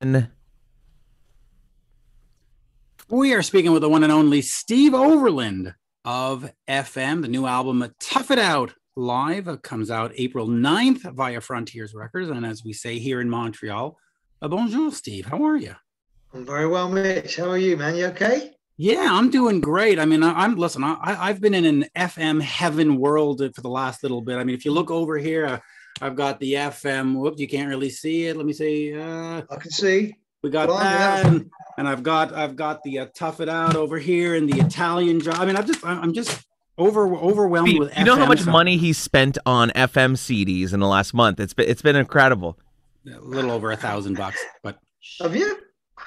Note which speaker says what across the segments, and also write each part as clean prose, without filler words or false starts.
Speaker 1: We are speaking with the one and only Steve Overland of FM. The new album, Tough It Out Live, comes out April 9th via Frontiers Records. And as we say here in Montreal, bonjour, Steve. How are you?
Speaker 2: I'm very well, Mitch. How are you, man? You okay?
Speaker 1: Yeah, I'm doing great. I mean, I've been in an FM heaven world for the last little bit. I mean, if you look over here, I've got the FM. Whoops, you can't really see it. Let me see.
Speaker 2: I can see.
Speaker 1: We got that, and I've got the Tough It Out over here and the Italian job. I mean, I'm just overwhelmed with.
Speaker 3: You know how much money he spent on FM CDs in the last month? It's been incredible.
Speaker 1: A little over $1,000, but
Speaker 2: have you?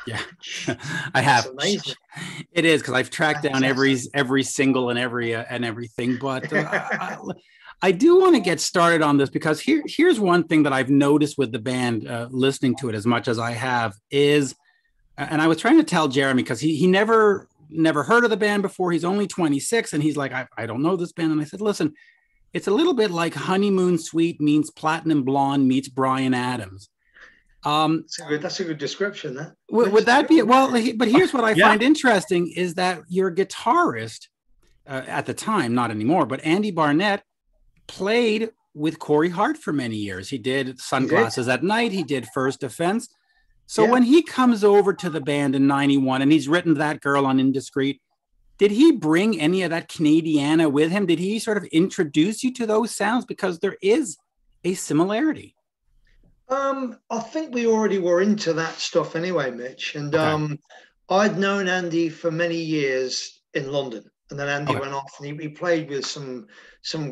Speaker 1: Yeah, I have.
Speaker 2: That's amazing.
Speaker 1: It is because I've tracked down every single and everything, but. I do want to get started on this because here's one thing that I've noticed with the band, listening to it as much as I have is, and I was trying to tell Jeremy because he never heard of the band before. He's only 26 and he's like, I don't know this band. And I said, listen, it's a little bit like Honeymoon Suite meets Platinum Blonde meets Bryan Adams.
Speaker 2: That's a good description. That
Speaker 1: would that be well? But here's what I find interesting is that your guitarist at the time, not anymore, but Andy Barnett played with Corey Hart for many years. He did Sunglasses at Night. He did First Defense. So when he comes over to the band in 91 and he's written That Girl on Indiscreet, did he bring any of that Canadiana with him? Did he sort of introduce you to those sounds? Because there is a similarity.
Speaker 2: I think we already were into that stuff anyway, Mitch. And I'd known Andy for many years in London. And then Andy went off and he played with some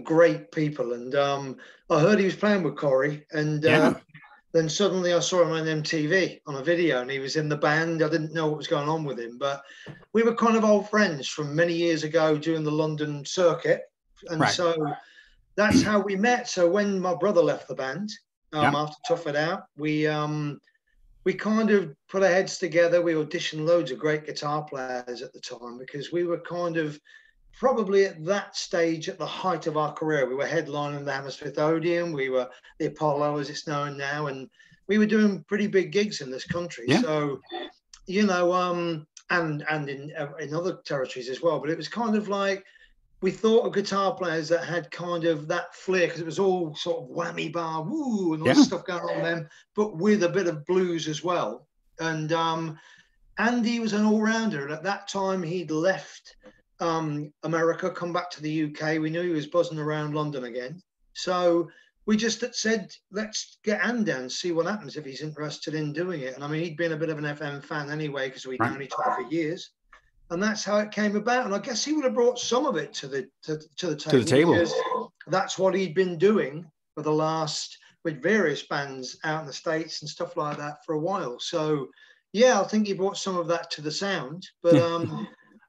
Speaker 2: great people. And I heard he was playing with Corey. And then suddenly I saw him on MTV on a video and he was in the band. I didn't know what was going on with him, but we were kind of old friends from many years ago doing the London circuit. And so that's how we met. So when my brother left the band after Tough It Out, we kind of put our heads together. We auditioned loads of great guitar players at the time because we were kind of probably at that stage at the height of our career. We were headlining the Hammersmith Odeon. We were the Apollo, as it's known now. And we were doing pretty big gigs in this country. Yeah. So, you know, and in other territories as well. But it was kind of like, we thought of guitar players that had kind of that flair because it was all sort of whammy bar, woo, and all this stuff going on with them, but with a bit of blues as well. And Andy was an all-rounder. And at that time, he'd left America, come back to the UK. We knew he was buzzing around London again. So we just said, let's get Andy down and see what happens if he's interested in doing it. And I mean, he'd been a bit of an FM fan anyway because we'd known each other for years. And that's how it came about. And I guess he would have brought some of it to the table. Because that's what he'd been doing for the last, with various bands out in the States and stuff like that for a while. So, yeah, I think he brought some of that to the sound. But,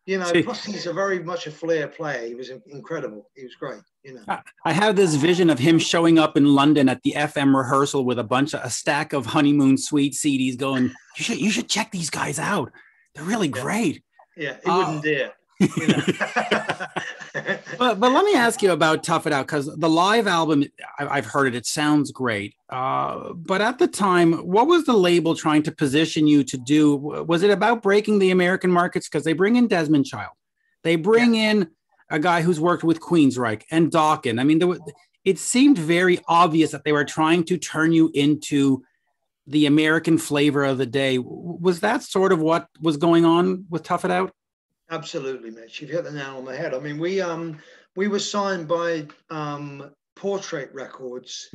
Speaker 2: you know, plus he's very much a flair player. He was incredible. He was great, you know.
Speaker 1: I have this vision of him showing up in London at the FM rehearsal with a stack of Honeymoon Suite CDs going, you should check these guys out. They're really great.
Speaker 2: Yeah, he wouldn't dare. You know?
Speaker 1: but let me ask you about Tough It Out, because the live album, I've heard it. It sounds great. But at the time, what was the label trying to position you to do? Was it about breaking the American markets? Because they bring in Desmond Child. They bring in a guy who's worked with Queensryche and Dawkins. I mean, it seemed very obvious that they were trying to turn you into the American flavor of the day. Was that sort of what was going on with Tough It Out?
Speaker 2: Absolutely, Mitch. You've hit the nail on the head. I mean, we were signed by Portrait Records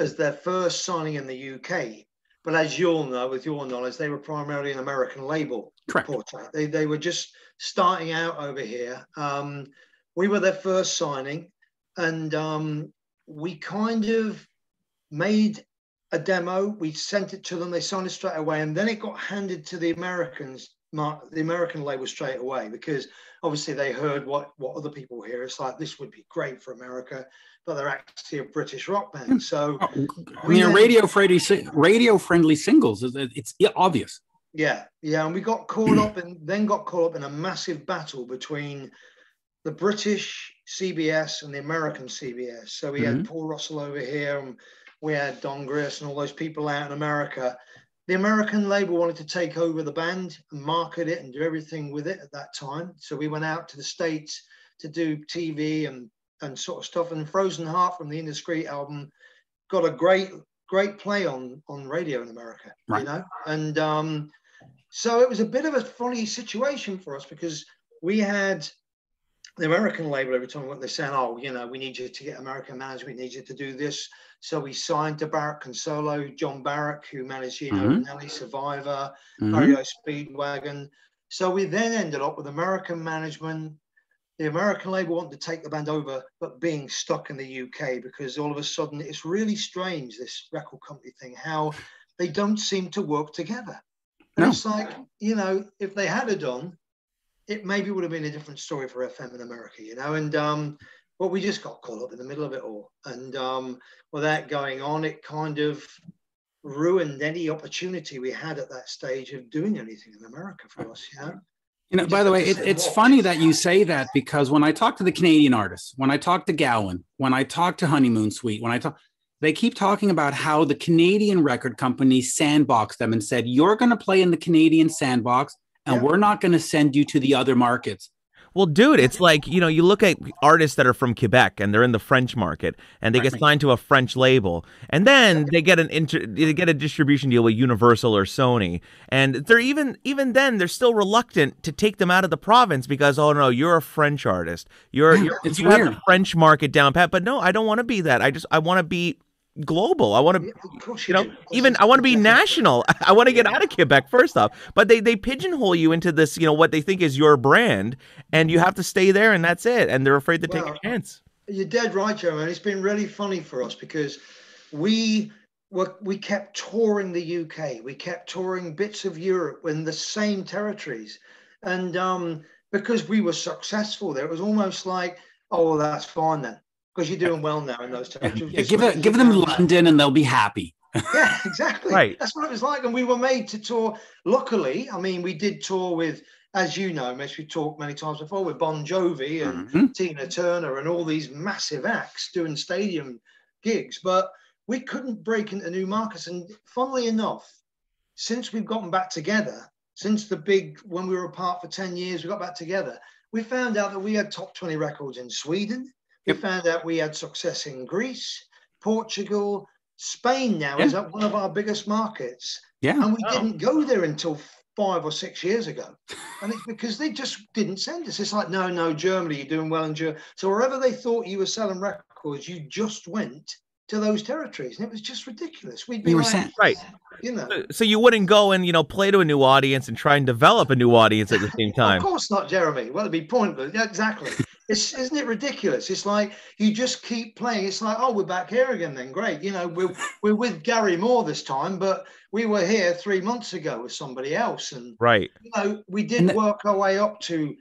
Speaker 2: as their first signing in the UK. But as you'll know, with your knowledge, they were primarily an American label.
Speaker 1: Correct.
Speaker 2: Portrait. They were just starting out over here. We were their first signing, and we kind of made a demo. We sent it to them. They signed it straight away, and then it got handed to the American label straight away because obviously they heard what other people hear. It's like, this would be great for America, but they're actually a British rock band. So
Speaker 1: I mean, radio friendly singles. It's obvious.
Speaker 2: Yeah, and we got caught up in a massive battle between the British CBS and the American CBS. So we had Paul Russell over here, and we had Don Grierson and all those people out in America. the American label wanted to take over the band and market it and do everything with it at that time. So we went out to the States to do TV and sort of stuff. And Frozen Heart from the Indiscreet album got a great play on radio in America,
Speaker 1: right.
Speaker 2: You know? And so it was a bit of a funny situation for us because we had the American label every time what they're saying, oh, you know, we need you to get American management, we need you to do this. So we signed to Barrett Consolo, John Barrett, who managed, you know, Nelly Survivor, Mario Speedwagon. So we then ended up with American management. The American label wanted to take the band over, but being stuck in the UK because all of a sudden it's really strange, this record company thing, how they don't seem to work together. And it's like, you know, if they had done, it maybe would have been a different story for FM in America, you know, and but we just got caught up in the middle of it all. And with that going on, it kind of ruined any opportunity we had at that stage of doing anything in America for us, you know.
Speaker 1: You know, by the way, it's funny that you say that because when I talk to the Canadian artists, when I talk to Gowan, when I talk to Honeymoon Suite, they keep talking about how the Canadian record companies sandboxed them and said, you're going to play in the Canadian sandbox and we're not going to send you to the other markets.
Speaker 3: Well, dude, it's like, you know, you look at artists that are from Quebec and they're in the French market and they get signed to a French label and then they get a distribution deal with Universal or Sony. And they're even then they're still reluctant to take them out of the province because, oh, no, you're a French artist. You have the French market down pat. But no, I don't want to be that. I want to be global. I want to, you know, even I want to be national. I want to get out of Quebec first off, but they pigeonhole you into this, you know, what they think is your brand, and you have to stay there, and that's it. And they're afraid to take a chance.
Speaker 2: You're dead right, Joe. And it's been really funny for us because we kept touring the UK, we kept touring bits of Europe in the same territories, and because we were successful there, it was almost like, oh, well, that's fine then. Because you're doing well now in those territories.
Speaker 1: Yeah, give them London and they'll be happy.
Speaker 2: Yeah, exactly.
Speaker 3: Right.
Speaker 2: That's what it was like. And we were made to tour. Luckily, I mean, we did tour with, as you know, Mitch, we talked many times before, with Bon Jovi and Tina Turner and all these massive acts doing stadium gigs. But we couldn't break into new markets. And funnily enough, since we've gotten back together, since when we were apart for 10 years, we got back together, we found out that we had top 20 records in Sweden. We found out we had success in Greece, Portugal, Spain now is one of our biggest markets.
Speaker 1: Yeah.
Speaker 2: And we didn't go there until 5 or 6 years ago. And it's because they just didn't send us. It's like, no, Germany, you're doing well in Germany. So wherever they thought you were selling records, you just went to those territories. And it was just ridiculous. We'd be
Speaker 3: right.
Speaker 2: You know.
Speaker 3: So you wouldn't go and, you know, play to a new audience and try and develop a new audience at the same time.
Speaker 2: Of course not, Jeremy. Well, it'd be pointless. Yeah, exactly. Isn't it ridiculous? It's like you just keep playing. It's like, oh, we're back here again then. Great. You know, we're with Gary Moore this time, but we were here 3 months ago with somebody else. And, you know, we did work our way up to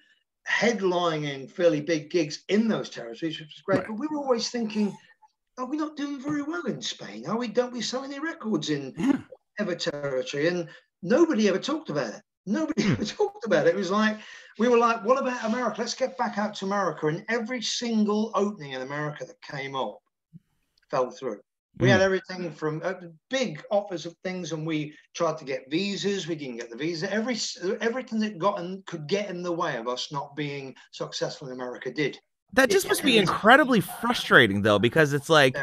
Speaker 2: headlining fairly big gigs in those territories, which was great. But we were always thinking, are we not doing very well in Spain? Don't we sell any records in ever territory? And nobody ever talked about it. Nobody ever talked about it. It was like, we were like, what about America? Let's get back out to America. And every single opening in America that came up fell through. We had everything from big offers of things, and we tried to get visas. We didn't get the visa. Everything that could get in the way of us not being successful in America did.
Speaker 3: That just must be incredibly frustrating, though, because it's like,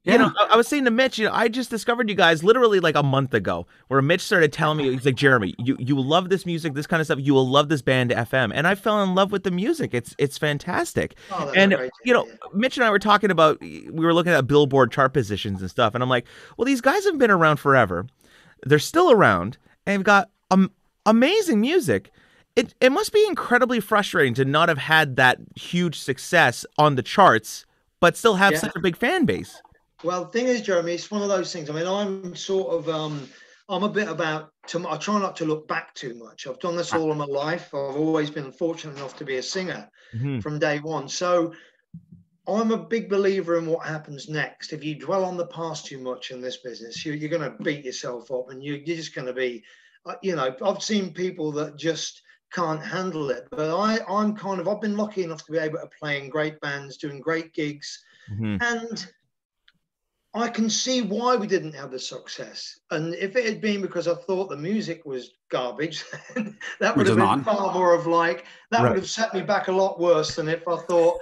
Speaker 3: you know, I was saying to Mitch, you know, I just discovered you guys literally like a month ago, where Mitch started telling me, he's like, Jeremy, you love this music, this kind of stuff. You will love this band FM. And I fell in love with the music. It's fantastic. Oh, and, great, you know, Mitch and I were talking about, we were looking at Billboard chart positions and stuff. And I'm like, well, these guys have been around forever. They're still around and they've got amazing music. It must be incredibly frustrating to not have had that huge success on the charts, but still have such a big fan base.
Speaker 2: Well, the thing is, Jeremy, it's one of those things. I mean, I'm sort of, I'm a bit about, I try not to look back too much. I've done this all of my life. I've always been fortunate enough to be a singer from day one. So I'm a big believer in what happens next. If you dwell on the past too much in this business, you're going to beat yourself up, and you're just going to be, you know, I've seen people that just can't handle it. But I've been lucky enough to be able to play in great bands, doing great gigs. And I can see why we didn't have the success. And if it had been because I thought the music was garbage, then that would have been far more of like, that would have set me back a lot worse than if I thought,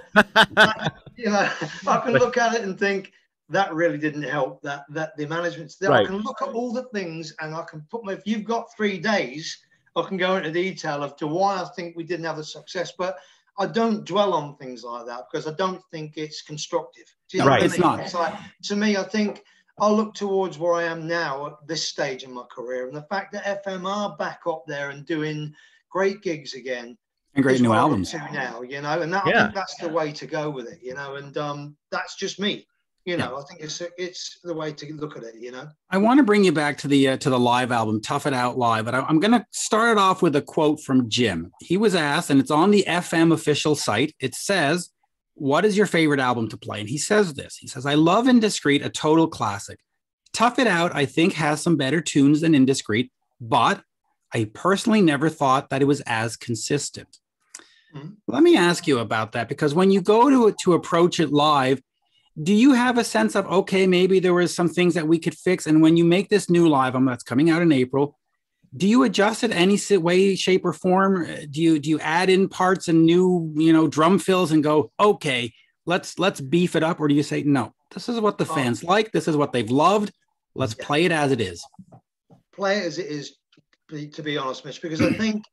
Speaker 2: you know, I can look at it and think that really didn't help, that the management's there. I can look at all the things and I can put if you've got 3 days, I can go into detail of to why I think we didn't have the success, but I don't dwell on things like that because I don't think it's constructive. Do you know what I mean?
Speaker 1: It's not.
Speaker 2: It's like, to me, I think I'll look towards where I am now at this stage in my career, and the fact that FM are back up there and doing great gigs again,
Speaker 1: and great new albums
Speaker 2: now, you know, and that, I think that's the way to go with it, you know, and that's just me. You know, I think it's the way to look at it, you know.
Speaker 1: I want to bring you back to the live album, Tough It Out Live, but I'm going to start it off with a quote from Jim. He was asked, and it's on the FM official site. It says, "What is your favorite album to play?" And he says this. He says, "I love Indiscreet, a total classic. Tough It Out, I think, has some better tunes than Indiscreet, but I personally never thought that it was as consistent." Mm-hmm. Let me ask you about that, because when you go to approach it live, do you have a sense of, okay, maybe there was some things that we could fix? And when you make this new live album that's coming out in April, do you adjust it any way, shape, or form? Do you add in parts and new, you know, drum fills and go, okay, let's beef it up? Or do you say, no, this is what the fans like, this is what they've loved, let's play it as it is?
Speaker 2: Play it as it is, to be honest, Mitch, because I think,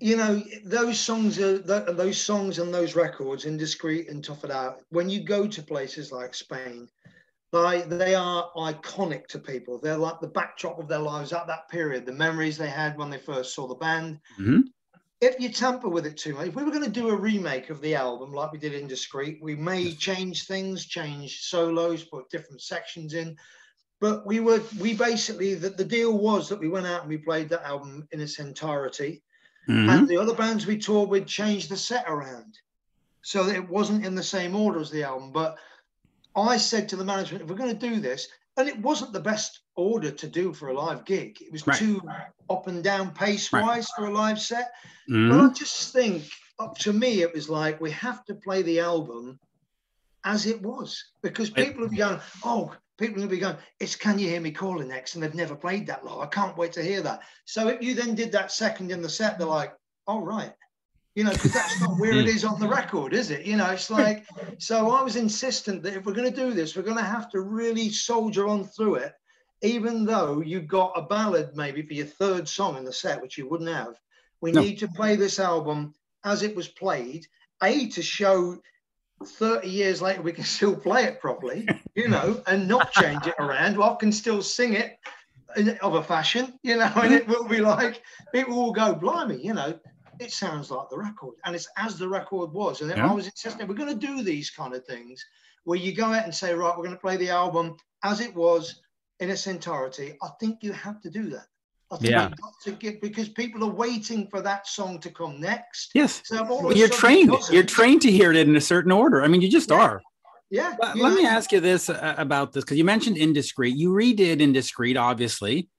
Speaker 2: you know, those songs and those records, Indiscreet and Tough It Out, when you go to places like Spain, they are iconic to people. They're like the backdrop of their lives at that period, the memories they had when they first saw the band. Mm-hmm. If you tamper with it too much, if we were going to do a remake of the album like we did Indiscreet, we may change things, change solos, put different sections in. But we basically, the deal was that we went out and we played that album in its entirety. Mm-hmm. And the other bands we toured with changed the set around so that it wasn't in the same order as the album. But I said to the management, if we're going to do this, and it wasn't the best order to do for a live gig. It was too up and down pace-wise for a live set. Mm-hmm. But I just think, to me, it was like, we have to play the album as it was. Because people would be going, people will be going, it's Can You Hear Me Calling next, and they've never played that live. I can't wait to hear that. So if you then did that second in the set, they're like, all right. You know, because that's not where it is on the record, is it? You know, it's like, so I was insistent that if we're going to do this, we're going to have to really soldier on through it, even though you got a ballad maybe for your third song in the set, which you wouldn't have. We need to play this album as it was played, to show 30 years later we can still play it properly, you know, and not change it around. Well, I can still sing it of a fashion, you know, and it will be like, people will go, blimey, you know, it sounds like the record, and it's as the record was. And I was insisting, we're going to do these kind of things where you go out and say, right, we're going to play the album as it was in its entirety. I think you have to do that. I think you've got to get, because people are waiting for that song to come next.
Speaker 1: Yes. So you're trained. You're trained to hear it in a certain order. I mean, you just are.
Speaker 2: Yeah.
Speaker 1: But let me ask you this about this, because you mentioned Indiscreet. You redid Indiscreet, obviously.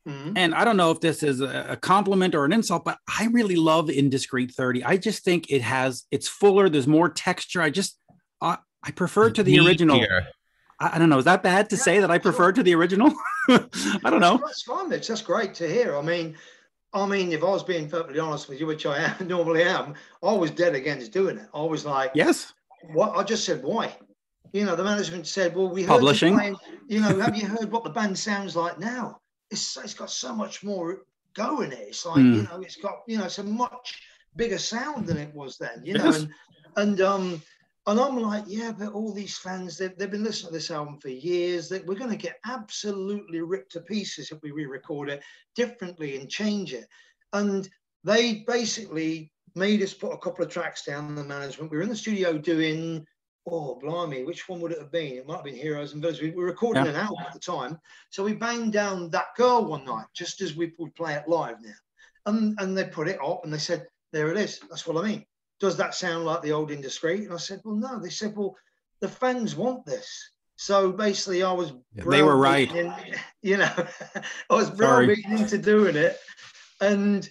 Speaker 1: Mm-hmm. And I don't know if this is a compliment or an insult, but I really love Indiscreet 30. I just think it's fuller. There's more texture. I prefer to the original. I don't know. Is that bad to say that I prefer to the original? I don't know.
Speaker 2: That's fine, Mitch. That's great to hear. I mean, if I was being perfectly honest with you, which I normally am, I was dead against doing it. I was like,
Speaker 1: yes.
Speaker 2: What? I just said, why? You know, the management said, well, we heard
Speaker 1: publishing.
Speaker 2: Playing, you know, have you heard what the band sounds like now? It's got so much more go in it. It's like, you know, it's got, you know, it's a much bigger sound than it was then, you know, and I'm like, yeah, but all these fans, they've been listening to this album for years, that we're going to get absolutely ripped to pieces if we re-record it differently and change it. And they basically made us put a couple of tracks down, the management. We were in the studio doing, oh, blimey, which one would it have been? It might have been Heroes and Villains. We were recording an album at the time. So we banged down That Girl one night, just as we would play it live now. And they put it up and they said, there it is. That's what I mean. Does that sound like the old Indiscreet? And I said, well, no. They said, well, the fans want this. So basically I was
Speaker 1: they were right.
Speaker 2: You know, I was browbeaten into doing it. And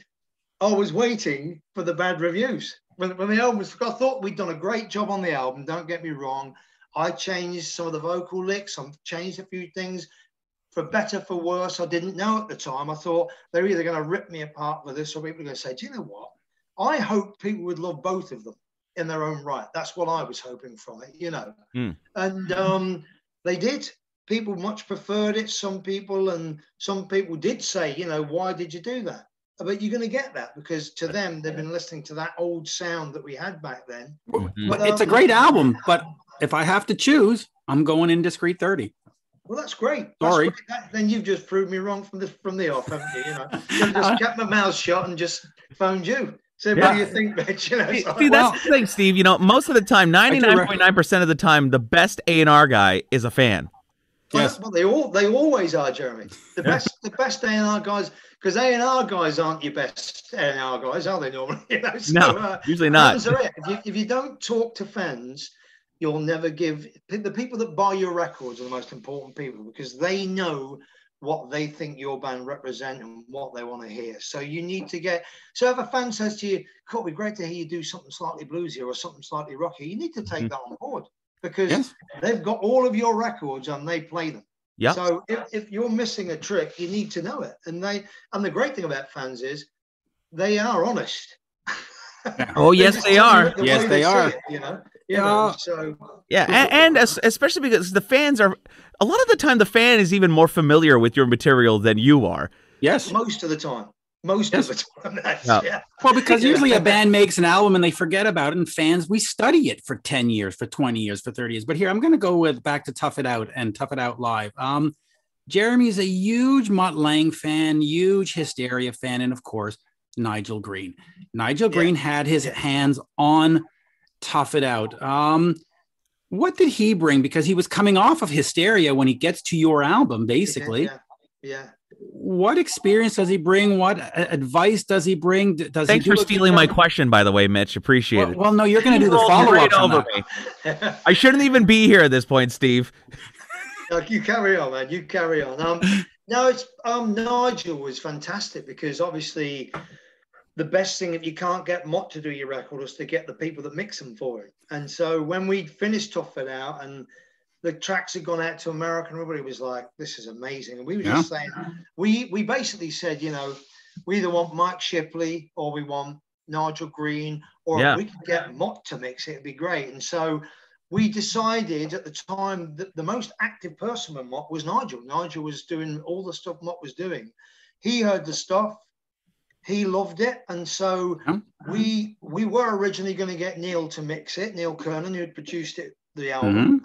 Speaker 2: I was waiting for the bad reviews. When the album was, I thought we'd done a great job on the album, don't get me wrong. I changed some of the vocal licks. I've changed a few things for better, for worse. I didn't know at the time. I thought they're either going to rip me apart with this, or people are going to say, do you know what? I hope people would love both of them in their own right. That's what I was hoping from it, you know. And they did. People much preferred it. Some people did say, you know, why did you do that? But you're going to get that because to them, they've been listening to that old sound that we had back then.
Speaker 1: But it's a great album, but if I have to choose, I'm going Indiscreet 30.
Speaker 2: Well, that's great.
Speaker 1: Sorry.
Speaker 2: That's great. Then you've just proved me wrong from the off, haven't you? You know, I just kept my mouth shut and just phoned you. So what do you think, Mitch? You know,
Speaker 3: see, that's the thing, Steve. You know, most of the time, 99.9% of the time, the best A&R guy is a fan.
Speaker 2: Yes, well, they always are, Jeremy. The best A&R guys, because A&R guys aren't your best A&R guys, are they normally? You know, so,
Speaker 3: no, usually not.
Speaker 2: If you don't talk to fans, you'll never give. The people that buy your records are the most important people because they know what they think your band represent and what they want to hear. So you need to get. So if a fan says to you, "Cool, it'd be great to hear you do something slightly bluesy or something slightly rocky," you need to take that on board. Because they've got all of your records and they play them.
Speaker 3: Yeah.
Speaker 2: So if you're missing a trick, you need to know it. And the great thing about fans is they are honest.
Speaker 3: Oh yes, they are.
Speaker 1: Yes, they are.
Speaker 2: It, you know? So
Speaker 3: yeah, and especially because the fans are a lot of the time the fan is even more familiar with your material than you are.
Speaker 1: Yes,
Speaker 2: most of the time. Of the time.
Speaker 1: Well, because usually a band makes an album and they forget about it, and fans, we study it for 10 years, for 20 years, for 30 years. But here, I'm going to go back to Tough It Out and Tough It Out Live. Jeremy's a huge Mutt Lange fan, huge Hysteria fan, and of course, Nigel Green. Nigel Green had his hands on Tough It Out. What did he bring? Because he was coming off of Hysteria when he gets to your album, basically.
Speaker 2: Yeah.
Speaker 1: What experience does he bring? What advice does he bring?
Speaker 3: Thanks for stealing my question, by the way, Mitch. Appreciate it.
Speaker 1: Well, no, you're going to do the follow-up over
Speaker 3: me. I shouldn't even be here at this point, Steve.
Speaker 2: You carry on, man. You carry on. No, it's Nigel was fantastic because obviously the best thing if you can't get Mott to do your record is to get the people that mix them for it. And so when we finished Tough It Out and the tracks had gone out to America, and everybody was like, this is amazing. And we were just saying, we basically said, you know, we either want Mike Shipley or we want Nigel Green, or if we could get Mott to mix it, it'd be great. And so we decided at the time that the most active person with Mott was Nigel. Nigel was doing all the stuff Mott was doing. He heard the stuff. He loved it. And so we were originally going to get Neil to mix it, Neil Kernan, who had produced it, the album.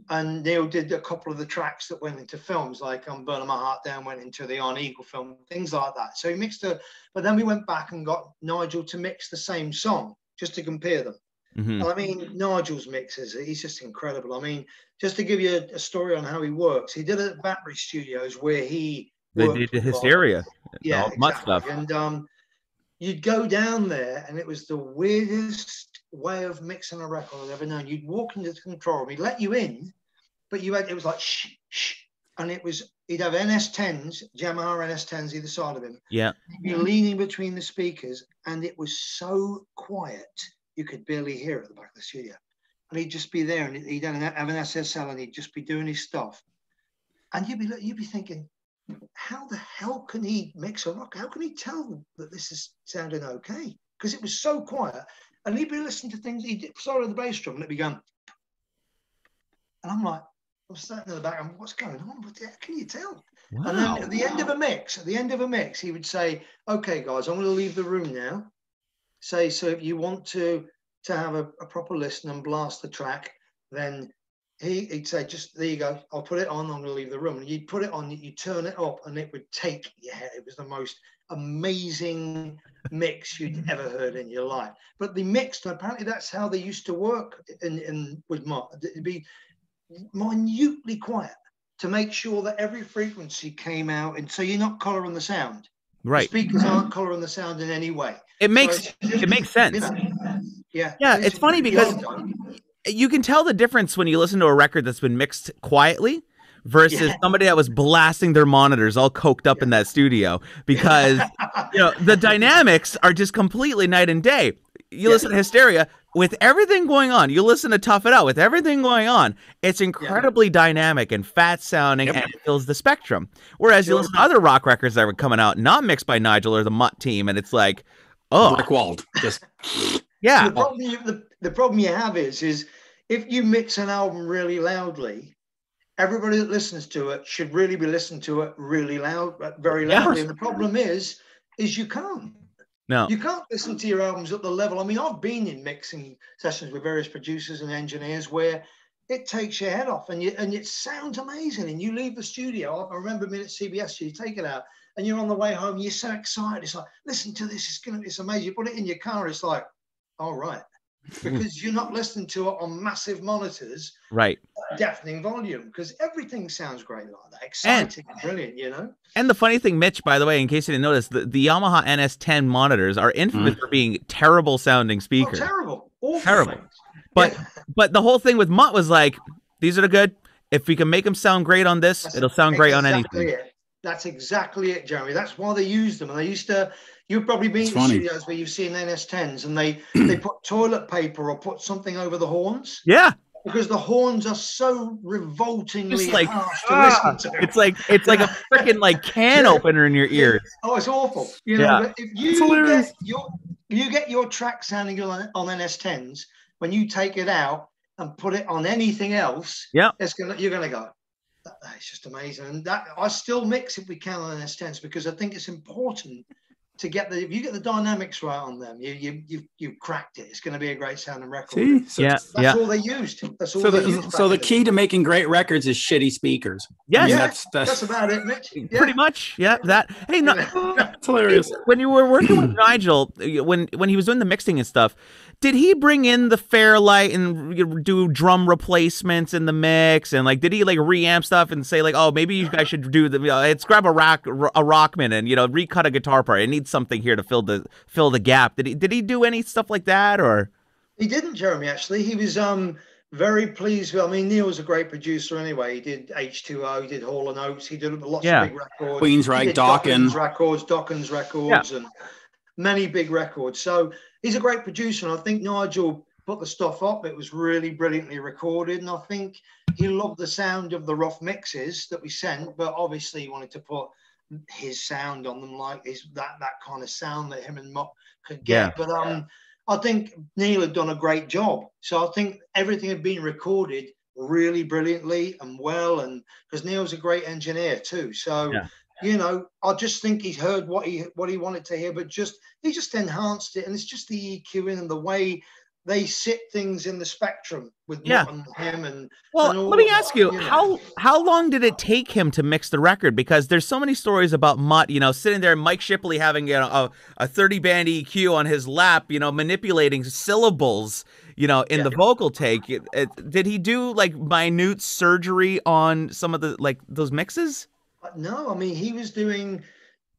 Speaker 2: And Neil did a couple of the tracks that went into films, like Burning My Heart Down went into the On Eagle film, things like that. So he mixed it, but then we went back and got Nigel to mix the same song just to compare them. And I mean, Nigel's mixes, he's just incredible. I mean, just to give you a story on how he works, he did it at Battery Studios where he
Speaker 3: did the Hysteria.
Speaker 2: Yeah,
Speaker 3: exactly.
Speaker 2: Stuff. And you'd go down there and it was the weirdest way of mixing a record I've ever known. You'd walk into the control room, he'd let you in, but it was like shh, shh. And he'd have NS10s, Yamaha NS10s either side of him.
Speaker 3: Yeah.
Speaker 2: He'd be leaning between the speakers and it was so quiet, you could barely hear it at the back of the studio. And he'd just be there and he'd have an SSL and he'd just be doing his stuff. And you'd be thinking, how the hell can he mix a rock? How can he tell that this is sounding okay? Because it was so quiet. And he'd be listening to things. He'd start on the bass drum and it'd be going. And I'm like, I'm sitting in the back. What's going on? What can you tell? Wow. And then at the end of a mix, he would say, "Okay, guys, I'm going to leave the room now. So if you want to have a proper listen and blast the track, then." He'd say, just there you go. I'll put it on. I'm going to leave the room. And you'd put it on. You turn it up, and it would take your head. It was the most amazing mix you'd ever heard in your life. But the mix, apparently, that's how they used to work with Mott. It'd be minutely quiet to make sure that every frequency came out, and so you're not colouring the sound.
Speaker 3: Right.
Speaker 2: The speakers aren't colouring the sound in any way.
Speaker 3: It makes sense.
Speaker 2: You know, yeah.
Speaker 3: It's funny because you can tell the difference when you listen to a record that's been mixed quietly versus somebody that was blasting their monitors all coked up in that studio, because the dynamics are just completely night and day. You listen to Hysteria, with everything going on, you listen to Tough It Out, with everything going on, it's incredibly dynamic and fat sounding, and it fills the spectrum. Whereas you listen to other rock records that were coming out, not mixed by Nigel or the Mutt team, and it's like, oh.
Speaker 1: Brick walled. Just
Speaker 2: yeah. The problem you have is if you mix an album really loudly, everybody that listens to it should really be listening to it really loud, very loudly. And the problem is you can't.
Speaker 3: No.
Speaker 2: You can't listen to your albums at the level. I mean, I've been in mixing sessions with various producers and engineers where it takes your head off and it sounds amazing. And you leave the studio. I remember being at CBS, you take it out and you're on the way home. You're so excited. It's like, listen to this. It's amazing. You put it in your car. It's like, all right. Because you're not listening to it on massive monitors,
Speaker 3: right?
Speaker 2: Deafening volume, because everything sounds great like that, exciting and brilliant, you know.
Speaker 3: And the funny thing, Mitch, by the way, in case you didn't notice, the Yamaha NS10 monitors are infamous for being terrible sounding speakers.
Speaker 2: Oh, terrible, awful
Speaker 3: terrible.
Speaker 2: Things.
Speaker 3: But the whole thing with Mutt was like, these are the good. If we can make them sound great on this, it'll sound great on anything.
Speaker 2: That's exactly it, Jeremy. That's why they used them, and they used to. You've probably been in studios where you've seen NS10s and they put toilet paper or put something over the horns.
Speaker 3: Yeah.
Speaker 2: Because the horns are so revoltingly
Speaker 3: like,
Speaker 2: harsh to listen to.
Speaker 3: It's like a freaking like can opener in your ears.
Speaker 2: Oh, it's awful. You know, but if you get your track sounding on NS10s, when you take it out and put it on anything else, you're gonna go. It's just amazing. And that I still mix if we can on NS10s because I think it's important to get if you get the dynamics right on them, you cracked it. It's going to be a great sounding record.
Speaker 1: See? So,
Speaker 2: that's all they used. That's all they used.
Speaker 1: So the key to making great records is shitty speakers.
Speaker 3: Yes.
Speaker 1: I mean,
Speaker 2: that's about it, Mitch. Yeah.
Speaker 3: Pretty much. Yeah. That. Hey, no,
Speaker 1: it's hilarious.
Speaker 3: When you were working with Nigel, when he was doing the mixing and stuff, did he bring in the Fairlight and do drum replacements in the mix? And like, did he like reamp stuff and say like, oh, maybe you guys should do let's grab a Rockman and recut a guitar part. It needs something here to fill the gap. Did he do any stuff like that or?
Speaker 2: He didn't, Jeremy. Actually, he was very pleased with. I mean, Neil was a great producer anyway. He did H2O, he did Hall and Oates, he did lots of big records.
Speaker 1: Queensryche, Dawkins
Speaker 2: records, and many big records. So he's a great producer, and I think Nigel put the stuff up. It was really brilliantly recorded, and I think he loved the sound of the rough mixes that we sent, but obviously he wanted to put his sound on them, like that kind of sound that him and Mutt could get. But I think Neil had done a great job. So I think everything had been recorded really brilliantly and well, and because Neil's a great engineer too. So I just think he's heard what he wanted to hear, but he just enhanced it, and it's just the EQing and the way they sit things in the spectrum with Mutt and him. And
Speaker 3: let me ask you, how long did it take him to mix the record? Because there's so many stories about Mutt, sitting there, Mike Shipley having a 30-band EQ on his lap, manipulating syllables, in the vocal take. Did he do like minute surgery on some of the those mixes?
Speaker 2: No, I mean, he was doing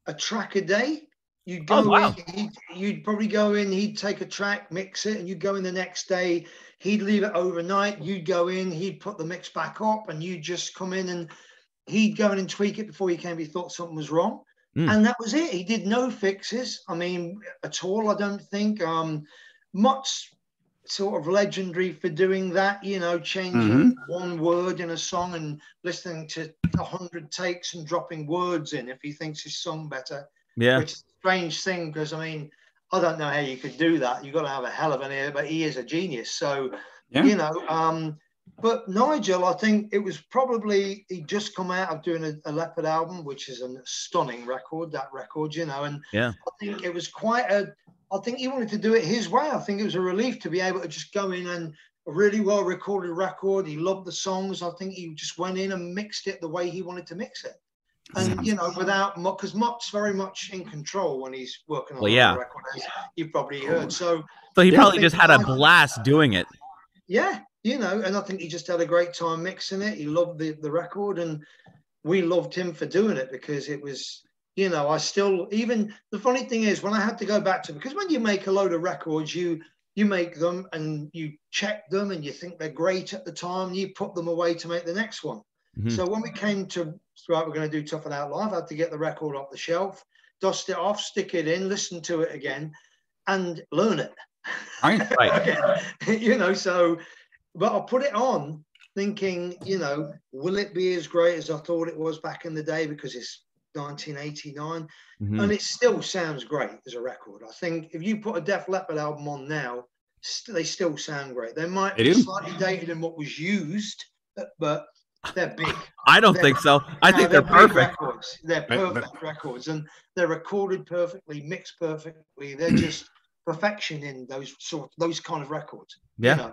Speaker 2: a track a day. You'd go in, you'd probably go in, he'd take a track, mix it, and you'd go in the next day. He'd leave it overnight. You'd go in, he'd put the mix back up, and you'd just come in and he'd go in and tweak it before he came. He thought something was wrong. And that was it. He did no fixes. I mean, at all, I don't think. Mutt's sort of legendary for doing that, changing one word in a song and listening to 100 takes and dropping words in if he thinks his song better.
Speaker 3: Yeah.
Speaker 2: Which is a strange thing because, I mean, I don't know how you could do that. You've got to have a hell of an ear, but he is a genius. So, but Nigel, I think it was probably, he'd just come out of doing a Leppard album, which is a stunning record, and I think it was I think he wanted to do it his way. I think it was a relief to be able to just go in and a really well recorded record. He loved the songs. I think he just went in and mixed it the way he wanted to mix it. And, without Mutt, because Mutt's very much in control when he's working on the record, as you've probably heard. So
Speaker 3: he probably just had a blast doing it.
Speaker 2: Yeah, and I think he just had a great time mixing it. He loved the record, and we loved him for doing it because it was, I still, even the funny thing is when I had to go back to, because when you make a load of records, you make them and you check them and you think they're great at the time, you put them away to make the next one. So when we came to, we're going to do Tough It Out Live, I had to get the record off the shelf, dust it off, stick it in, listen to it again, and learn it.
Speaker 1: Right.
Speaker 2: Right. So, but I put it on thinking, will it be as great as I thought it was back in the day, because it's 1989, and it still sounds great as a record. I think if you put a Def Leppard album on now, they still sound great. They might be slightly dated in what was used, but they're big.
Speaker 3: I don't think so. I think they're perfect
Speaker 2: records. They're perfect records, and they're recorded perfectly, mixed perfectly. They're just perfection in those kind of records.
Speaker 3: Yeah.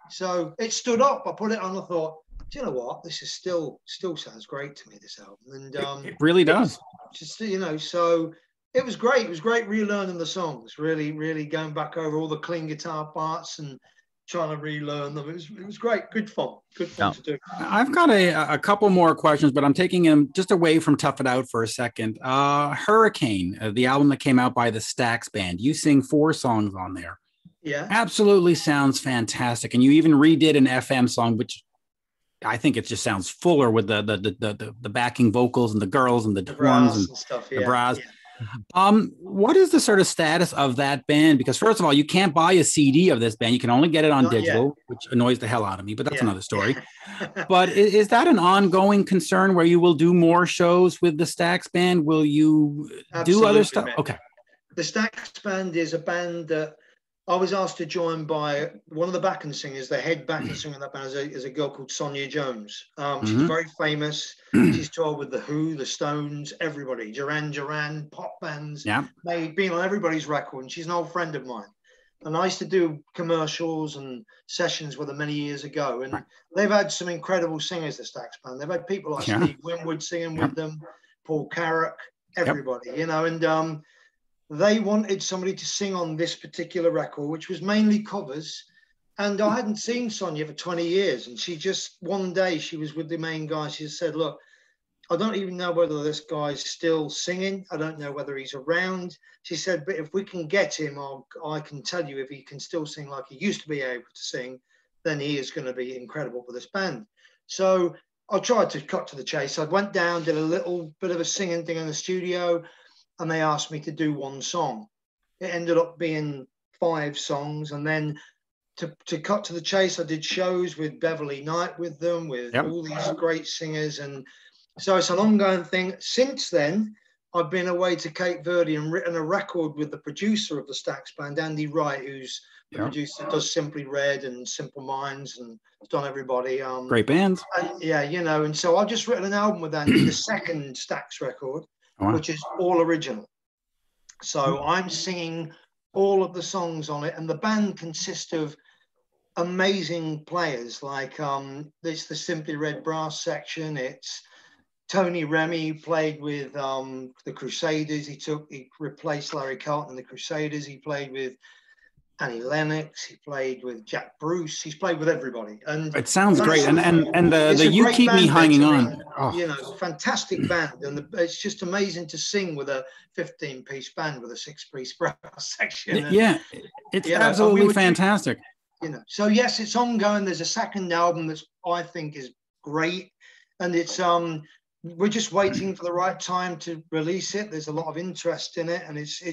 Speaker 2: So it stood up. I put it on. I thought, do you know what? This is still sounds great to me, this album. And
Speaker 1: it really does.
Speaker 2: Just so it was great. It was great relearning the songs. Really, really going back over all the clean guitar parts and trying to relearn them. It was great. Good fun. Good fun to do.
Speaker 1: I've got a couple more questions, but I'm taking them just away from Tough It Out for a second. Hurricane, the album that came out by the Staks Band. You sing 4 songs on there.
Speaker 2: Yeah.
Speaker 1: Absolutely sounds fantastic. And you even redid an FM song, which I think it just sounds fuller with the backing vocals and the girls and the horns and
Speaker 2: stuff.
Speaker 1: The brass. Yeah. What is the sort of status of that band? Because first of all, you can't buy a CD of this band. You can only get it on digital, which annoys the hell out of me, but that's another story. But is that an ongoing concern where you will do more shows with the Staks Band? Will you do other stuff?
Speaker 2: Man.
Speaker 1: Okay.
Speaker 2: The Staks Band is a band that I was asked to join by one of the backing singers. The head backing singer of that band is a girl called Sonia Jones. She's very famous. She's toured with The Who, The Stones, everybody, Duran Duran, pop bands. Been on everybody's record, and she's an old friend of mine. And I used to do commercials and sessions with her many years ago. And they've had some incredible singers, the Staks Band. They've had people like Steve Winwood singing with them, Paul Carrack, everybody, and they wanted somebody to sing on this particular record, which was mainly covers. And I hadn't seen Sonia for 20 years. And she just, one day she was with the main guy. She said, look, I don't even know whether this guy's still singing. I don't know whether he's around. She said, but if we can get him, I can tell you if he can still sing like he used to be able to sing, then he is going to be incredible for this band. So I tried to cut to the chase. I went down, did a little bit of a singing thing in the studio, and they asked me to do one song. It ended up being 5 songs. And then to cut to the chase, I did shows with Beverly Knight with them, with all these great singers. And so it's an ongoing thing. Since then, I've been away to Cape Verde and written a record with the producer of the Staks Band, Andy Wright, who's the producer, does Simply Red and Simple Minds and has done everybody.
Speaker 1: Great bands.
Speaker 2: And so I've just written an album with Andy, the second Staks record, which is all original. So I'm singing all of the songs on it, and the band consists of amazing players. Like it's the Simply Red brass section. It's Tony Remy played with the Crusaders. He replaced Larry Carlton in the Crusaders. He played with Annie Lennox. He played with Jack Bruce. He's played with everybody. And
Speaker 1: it sounds great. And the You Keep Me Hanging On.
Speaker 2: Fantastic band. And it's just amazing to sing with a 15-piece band with a 6-piece brass section.
Speaker 1: It's absolutely fantastic.
Speaker 2: So yes, it's ongoing. There's a second album that I think is great, and it's we're just waiting for the right time to release it. There's a lot of interest in it, and it's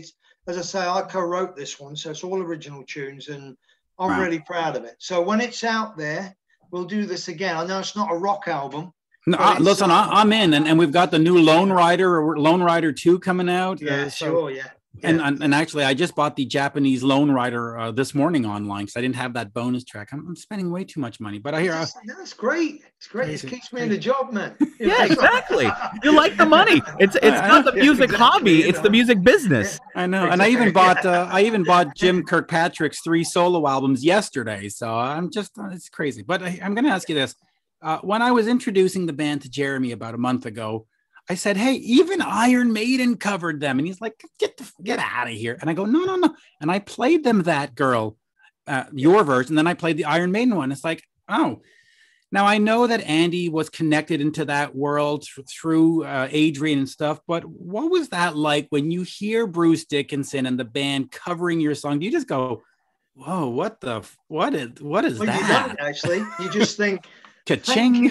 Speaker 2: as I say, I co-wrote this one, so it's all original tunes, and I'm really proud of it. So when it's out there, we'll do this again. I know it's not a rock album.
Speaker 1: No, listen, I'm in, and we've got the new Lone Rider 2 coming out. And actually, I just bought the Japanese Lone Rider this morning online because I didn't have that bonus track. I'm spending way too much money, but I hear
Speaker 2: that's great. It's great. It keeps me in the job, man.
Speaker 3: Yeah, exactly. You like the money. It's not the music hobby; it's the music business.
Speaker 1: I know. And I even bought Jim Kirkpatrick's 3 solo albums yesterday. So it's crazy. But I'm going to ask you this: when I was introducing the band to Jeremy about a month ago, I said, hey, even Iron Maiden covered them. And he's like, get out of here. And I go, no. And I played them that girl, your version. And then I played the Iron Maiden one. It's like, oh. Now, I know that Andy was connected into that world through Adrian and stuff. But what was that like when you hear Bruce Dickinson and the band covering your song? Do you just go, whoa, what is that?
Speaker 2: You don't, actually. You just think,
Speaker 1: Ka-ching.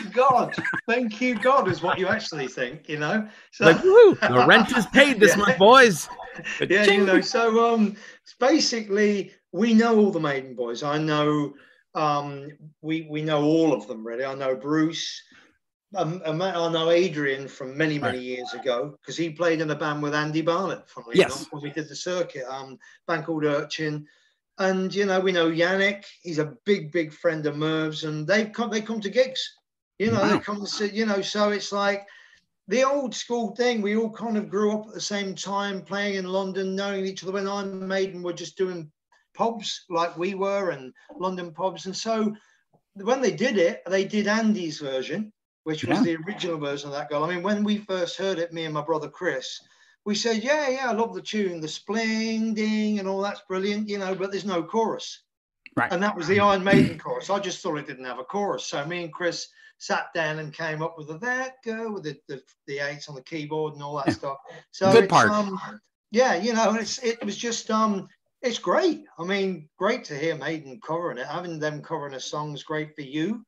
Speaker 2: Thank you, God, is what you actually think, So
Speaker 3: like, woo, the rent is paid this month, boys.
Speaker 2: So it's basically we know all the Maiden boys. I know, we know all of them really. I know Bruce. I know Adrian from many years ago because he played in a band with Andy Barnett, funnily enough, when we did the circuit, band called Urchin. And, you know, we know Yannick. He's a big friend of Merv's, and they come to gigs. You know, they come to sit, you know, so it's like the old school thing. We all kind of grew up at the same time, playing in London, knowing each other. When I'm Maiden, we're just doing pubs like we were, and London pubs. And so when they did Andy's version, which was the original version of that girl. I mean, when we first heard it, me and my brother Chris, we said, yeah, I love the tune, the splendid and all that's brilliant, you know, but there's no chorus.
Speaker 1: Right.
Speaker 2: And that was the Iron Maiden chorus. I just thought it didn't have a chorus. So me and Chris sat down and came up with that girl with the eights on the keyboard and all that stuff. So
Speaker 1: good part.
Speaker 2: Yeah, you know, it was just it's great. I mean, great to hear Maiden covering it. Having them covering a song is great for you.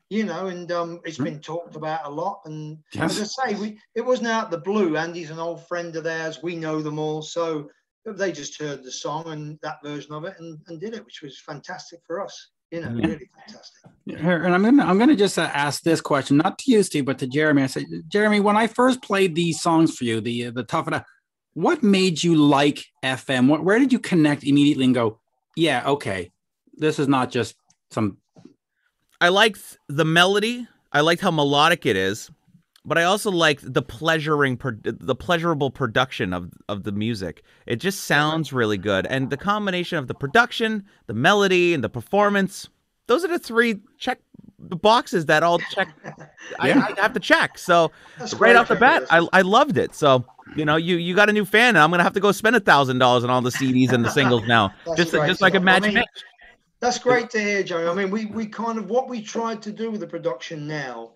Speaker 2: You know, and it's been talked about a lot. And as I say, it wasn't out the blue. Andy's an old friend of theirs. We know them all. So they just heard the song and that version of it and did it, which was fantastic for us. You know, really fantastic.
Speaker 1: And I'm gonna just ask this question, not to you, Steve, but to Jeremy. I said, Jeremy, when I first played these songs for you, the Tough It Out, what made you like FM? Where did you connect immediately and go, yeah, okay, this is not just some.
Speaker 3: I liked the melody. I liked how melodic it is, but I also liked the pleasurable production of the music. It just sounds really good, and the combination of the production, the melody, and the performance. Those are the three the boxes that all check. I have to check. So right off the bat, I loved it. So you know, you got a new fan, and I'm gonna have to go spend $1,000 on all the CDs and the singles now, just like a Magic Mitch.
Speaker 2: That's great to hear, Joe. I mean, we kind of, what we tried to do with the production now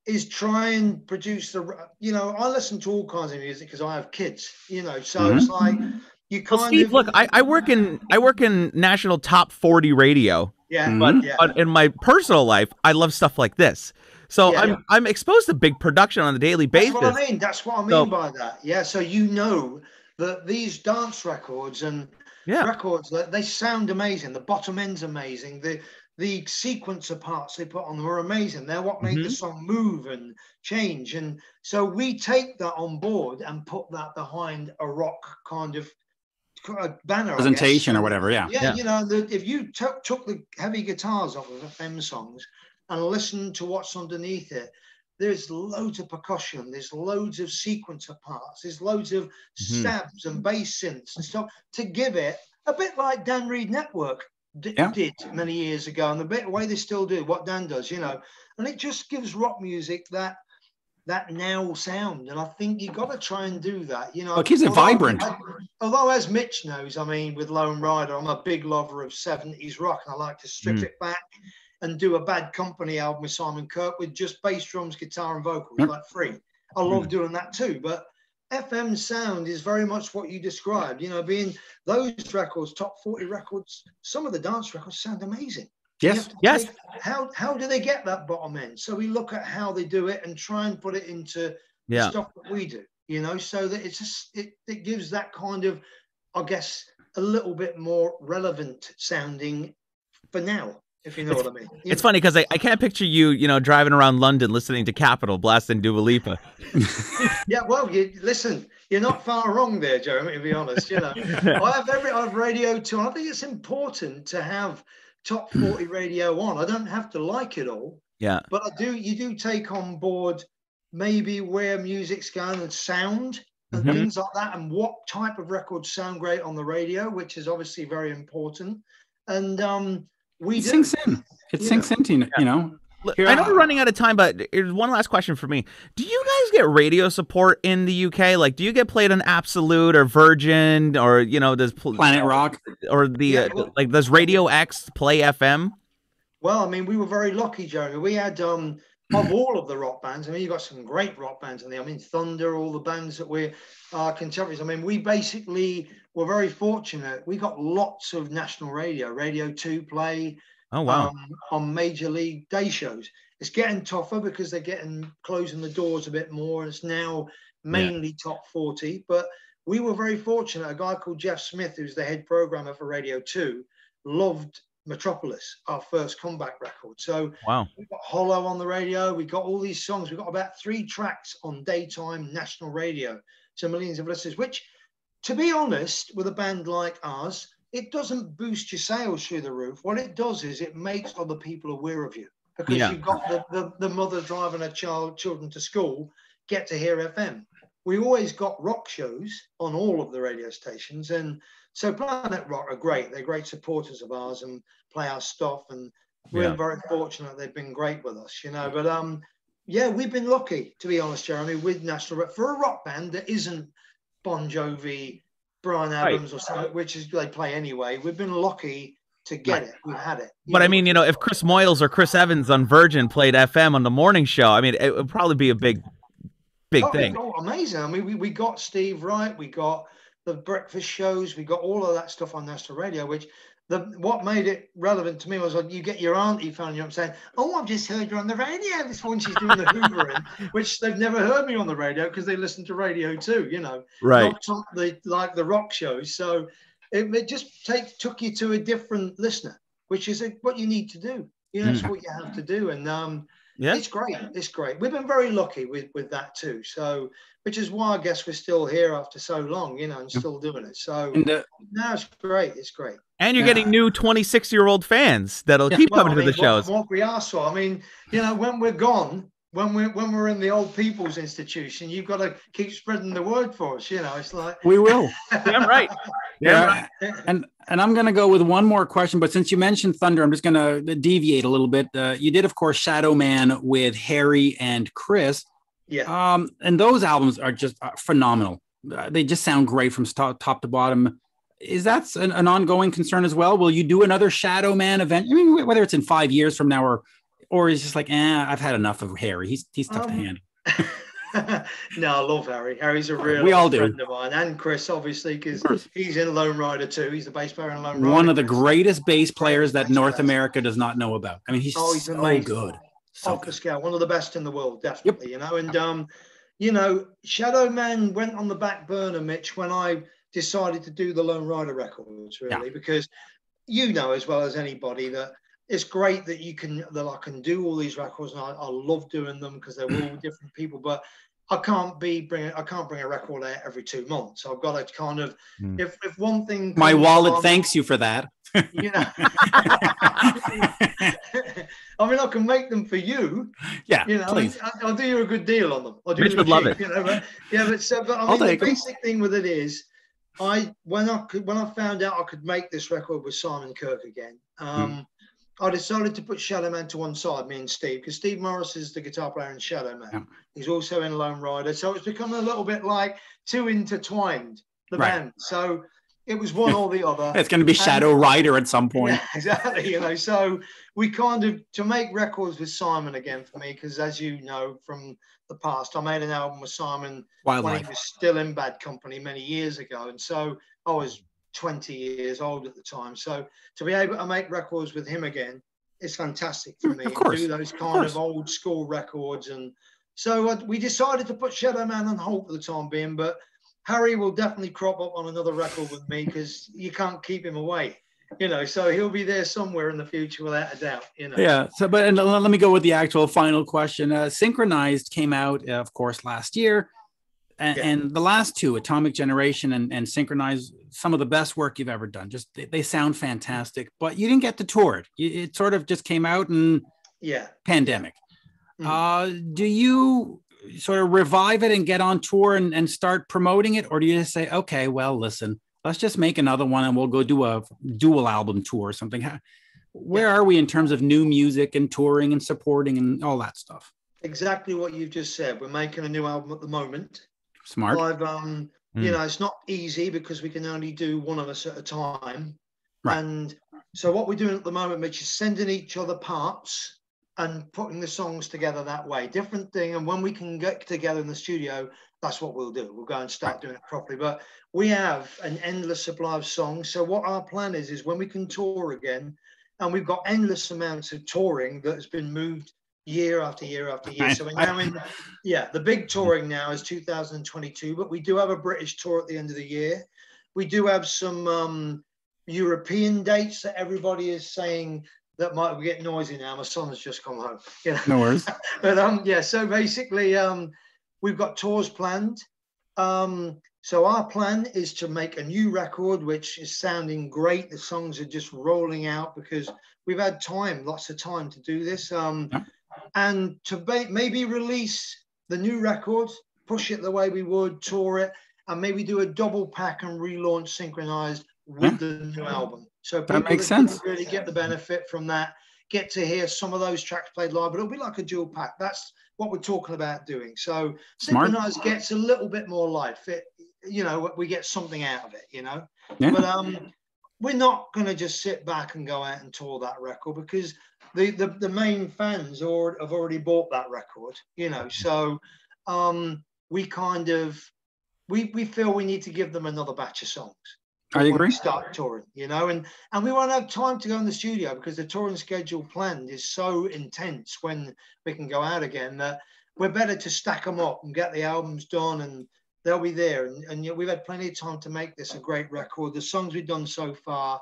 Speaker 2: is try and produce you know, I listen to all kinds of music because I have kids, you know, so it's like you kind
Speaker 3: Steve, look, I work in national top 40 radio.
Speaker 2: Yeah.
Speaker 3: But in my personal life, I love stuff like this. So I'm exposed to big production on a daily basis.
Speaker 2: That's what I mean by that. Yeah. So you know that these dance records and records, they sound amazing. The bottom end's amazing. The sequencer parts they put on them are amazing. They're what make the song move and change. And so we take that on board and put that behind a rock kind of banner
Speaker 1: presentation or whatever.
Speaker 2: Yeah. You know, if you took the heavy guitars off of FM songs and listened to what's underneath it, there's loads of percussion, there's loads of sequencer parts, there's loads of stabs and bass synths and stuff to give it a bit like Dan Reed Network did many years ago, and the way they still do what Dan does, you know, and it just gives rock music that now sound. And I think you got to try and do that, you know.
Speaker 1: It keeps it vibrant.
Speaker 2: Although, as Mitch knows, I mean, with Lonerider, I'm a big lover of 70s rock, and I like to strip it back and do a Bad Company album with Simon Kirke with just bass, drums, guitar, and vocals, like free. I love doing that too. But FM sound is very much what you described, you know, being those records, top 40 records, some of the dance records sound amazing.
Speaker 1: Yes.
Speaker 2: How do they get that bottom end? So we look at how they do it and try and put it into the stuff that we do, you know, so that it's just, it gives that kind of, I guess, a little bit more relevant sounding for now. If you know what I mean.
Speaker 3: It's funny because I can't picture you, you know, driving around London listening to Capitol blasting Dua Lipa.
Speaker 2: Yeah, well, listen, you're not far wrong there, Jeremy, to be honest. You know, I have radio too. I think it's important to have top 40 radio on. I don't have to like it all.
Speaker 3: Yeah.
Speaker 2: But you do take on board maybe where music's going and sound and things like that, and what type of records sound great on the radio, which is obviously very important. And
Speaker 1: it sinks in. It sinks into, you know.
Speaker 3: I know we're running out of time, but here's one last question for me. Do you guys get radio support in the UK? Like, do you get played on Absolute or Virgin, or, you know, does
Speaker 1: Planet Rock
Speaker 3: or like does Radio X play FM?
Speaker 2: Well, I mean, we were very lucky, Jeremy. We had of all of the rock bands. I mean, you got some great rock bands in there. I mean, Thunder, all the bands that we're contemporaries. I mean, we basically were very fortunate. We got lots of national radio, Radio 2 play.
Speaker 3: Oh, wow.
Speaker 2: On major league day shows. It's getting tougher because they're closing the doors a bit more. And it's now mainly top 40. But we were very fortunate. A guy called Jeff Smith, who's the head programmer for Radio 2, loved Metropolis, our first comeback record. So
Speaker 3: wow,
Speaker 2: we got Hollow on the radio. We got all these songs. We got about 3 tracks on daytime national radio to millions of listeners, which, to be honest, with a band like ours, it doesn't boost your sales through the roof. What it does is it makes other people aware of you, because you've got the mother driving her children to school get to hear FM. We always got rock shows on all of the radio stations, and so Planet Rock are great. They're great supporters of ours and play our stuff, and we're very fortunate they've been great with us, you know. But yeah, we've been lucky, to be honest, Jeremy, with National Rock. For a rock band that isn't Bon Jovi, Brian Adams, or something, which is they play anyway, we've been lucky to get it. We've had it.
Speaker 3: But I mean, you know, if Chris Moyles or Chris Evans on Virgin played FM on the morning show, I mean, it would probably be a big thing.
Speaker 2: Oh, amazing. I mean, we got Steve Wright, we got the breakfast shows, we got all of that stuff on national radio, which what made it relevant to me was like, you get your auntie phoning you up saying, oh, I've just heard you on the radio this morning. She's doing the hoovering, which they've never heard me on the radio because they listen to radio too, you know,
Speaker 3: right?
Speaker 2: Not like the rock shows. So it just took you to a different listener, which is what you need to do. You know, it's what you have to do. And it's great. It's great. We've been very lucky with that too. So, which is why I guess we're still here after so long, you know, and still doing it. So now it's great. It's great.
Speaker 3: And you're getting new 26-year-old fans that'll keep coming to the shows.
Speaker 2: What we ask for. I mean, you know, when we're gone, when we're in the old people's institution, you've got to keep spreading the word for us. You know, it's like
Speaker 1: we will.
Speaker 3: Yeah, right.
Speaker 1: Yeah, and I'm going to go with one more question, but since you mentioned Thunder, I'm just going to deviate a little bit. You did, of course, Shadow Man with Harry and Chris.
Speaker 2: Yeah.
Speaker 1: And those albums are just phenomenal. They just sound great from top to bottom. Is that an ongoing concern as well? Will you do another Shadow Man event? I mean, whether it's in 5 years from now or is just like, I've had enough of Harry. He's tough to handle.
Speaker 2: No, I love Harry. Harry's a real friend of mine, and Chris, obviously, because he's in Lonerider too. He's the bass player in Lonerider.
Speaker 1: One of the greatest bass players that North America does not know about. I mean, he's so
Speaker 2: amazing.
Speaker 1: Good. So
Speaker 2: off the scale, one of the best in the world, definitely. Yep. You know, and you know, Shadow Man went on the back burner, Mitch, when I decided to do the Lonerider records, really, because you know as well as anybody that it's great that I can do all these records, and I love doing them because they're all different people, but I can't bring a record out every 2 months. I've got to kind of if one thing
Speaker 1: my wallet thanks you for that.
Speaker 2: You know, I mean, I can make them for you.
Speaker 1: Yeah,
Speaker 2: you know,
Speaker 1: please.
Speaker 2: I'll do you a good deal on them.
Speaker 3: Mitch would love it.
Speaker 2: You know, but I mean, the basic thing with it is, when I found out I could make this record with Simon Kirke again, I decided to put Shadow Man to one side, me and Steve, because Steve Morris is the guitar player in Shadow Man. Yeah. He's also in Lonerider, so it's become a little bit like too intertwined, the band. So it was one or the other.
Speaker 1: It's going to be Shadow Rider at some point.
Speaker 2: Yeah, exactly. You know, so we kind of, to make records with Simon again for me, because as you know from the past, I made an album with Simon when he was still in Bad Company many years ago, and so I was 20 years old at the time. So to be able to make records with him again is fantastic for me.
Speaker 1: Of course.
Speaker 2: Do those kind of old school records. And so we decided to put Shadow Man on hold for the time being, but Harry will definitely crop up on another record with me because you can't keep him away, you know, so he'll be there somewhere in the future without a doubt, you know.
Speaker 1: Yeah. So, but let me go with the actual final question. Synchronized came out, of course, last year. And the last two, Atomic Generation and Synchronized, some of the best work you've ever done. Just they sound fantastic, but you didn't get to tour it. It sort of just came out and pandemic. Do you sort of revive it and get on tour and start promoting it? Or do you just say, okay, well, listen, let's just make another one and we'll go do a dual album tour or something? Where are we in terms of new music and touring and supporting and all that stuff?
Speaker 2: Exactly what you've just said. We're making a new album at the moment.
Speaker 1: Smart.
Speaker 2: You know, it's not easy because we can only do one of us at a time. Right. And so what we're doing at the moment, Mitch, is sending each other parts and putting the songs together that way. Different thing. And when we can get together in the studio, that's what we'll do. We'll go and start doing it properly. But we have an endless supply of songs. So what our plan is when we can tour again, and we've got endless amounts of touring that has been moved year after year after year. So we're now in, the big touring now is 2022, but we do have a British tour at the end of the year. We do have some, European dates that everybody is saying that might get noisy now. My son's just come home. You know?
Speaker 1: No worries.
Speaker 2: But yeah, so basically we've got tours planned. So our plan is to make a new record, which is sounding great. The songs are just rolling out because we've had time, lots of time to do this. And to maybe release the new record, push it the way we would, tour it, and maybe do a double pack and relaunch Synchronized with the new album. So people
Speaker 1: that makes sense.
Speaker 2: Really get the benefit from that, get to hear some of those tracks played live, but it'll be like a dual pack. That's what we're talking about doing. So Synchronized gets a little bit more life. You know, we get something out of it, you know. Yeah. But we're not going to just sit back and go out and tour that record because the main fans have already bought that record, you know. So we kind of we feel we need to give them another batch of songs.
Speaker 1: I agree.
Speaker 2: We start touring, you know, and we won't have time to go in the studio because the touring schedule planned is so intense when we can go out again that we're better to stack them up and get the albums done and they'll be there. And we've had plenty of time to make this a great record. The songs we've done so far,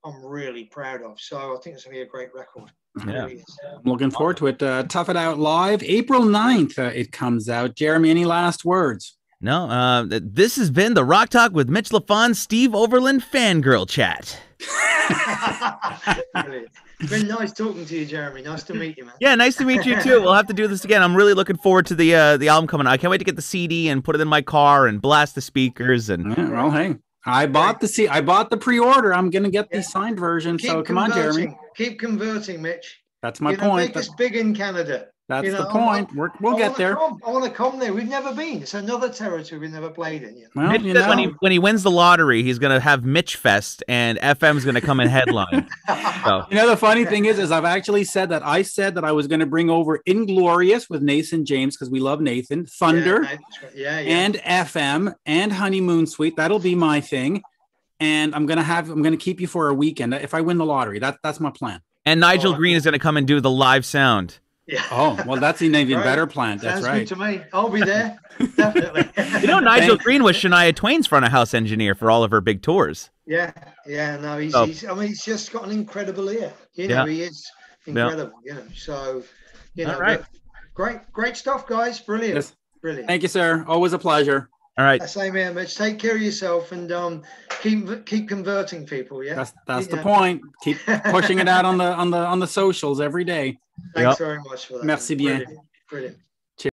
Speaker 2: I'm really proud of. So I think it's going to be a great record.
Speaker 1: Yeah. Really I'm looking forward to it. Tough It Out Live, April 9th, it comes out. Jeremy, any last words?
Speaker 3: No, this has been the Rock Talk with Mitch Lafon, Steve Overland fangirl chat.
Speaker 2: It's been nice talking to you, Jeremy. Nice to meet you, man.
Speaker 3: Yeah, nice to meet you too. We'll have to do this again. I'm really looking forward to the album coming out. I can't wait to get the CD and put it in my car and blast the speakers. And
Speaker 1: well, hey, I bought the pre-order. I'm gonna get the signed version. So come on, Jeremy.
Speaker 2: Keep converting, Mitch.
Speaker 1: That's my point.
Speaker 2: Make us big in Canada.
Speaker 1: That's the point. We'll get there.
Speaker 2: I want to come there. We've never been. It's another territory we've never played in.
Speaker 1: Well,
Speaker 3: Mitch says when he wins the lottery, he's going to have Mitch Fest, and FM's going to come and headline. So.
Speaker 1: You know, the funny thing is I've actually said that I was going to bring over Inglorious with Nathan James because we love Nathan, Thunder, and FM and Honeymoon Suite. That'll be my thing, and I'm going to keep you for a weekend if I win the lottery. That's my plan.
Speaker 3: And Nigel Green is going to come and do the live sound.
Speaker 2: Yeah.
Speaker 1: Oh, well, that's an even better plan. That's right.
Speaker 2: Sounds good to me. I'll be there. Definitely.
Speaker 3: You know, Nigel Green was Shania Twain's front of house engineer for all of her big tours.
Speaker 2: Yeah. No, he's just got an incredible ear. You know, he is incredible, you know. So, you know,
Speaker 3: right.
Speaker 2: Great stuff, guys. Brilliant.
Speaker 1: Yes.
Speaker 2: Brilliant.
Speaker 1: Thank you, sir. Always a pleasure.
Speaker 3: All right.
Speaker 2: Same here, Mitch. Take care of yourself and keep converting people. Yeah.
Speaker 1: That's the point. Keep pushing it out on the socials every day.
Speaker 2: Thanks very much for that.
Speaker 1: Merci bien.
Speaker 2: Brilliant.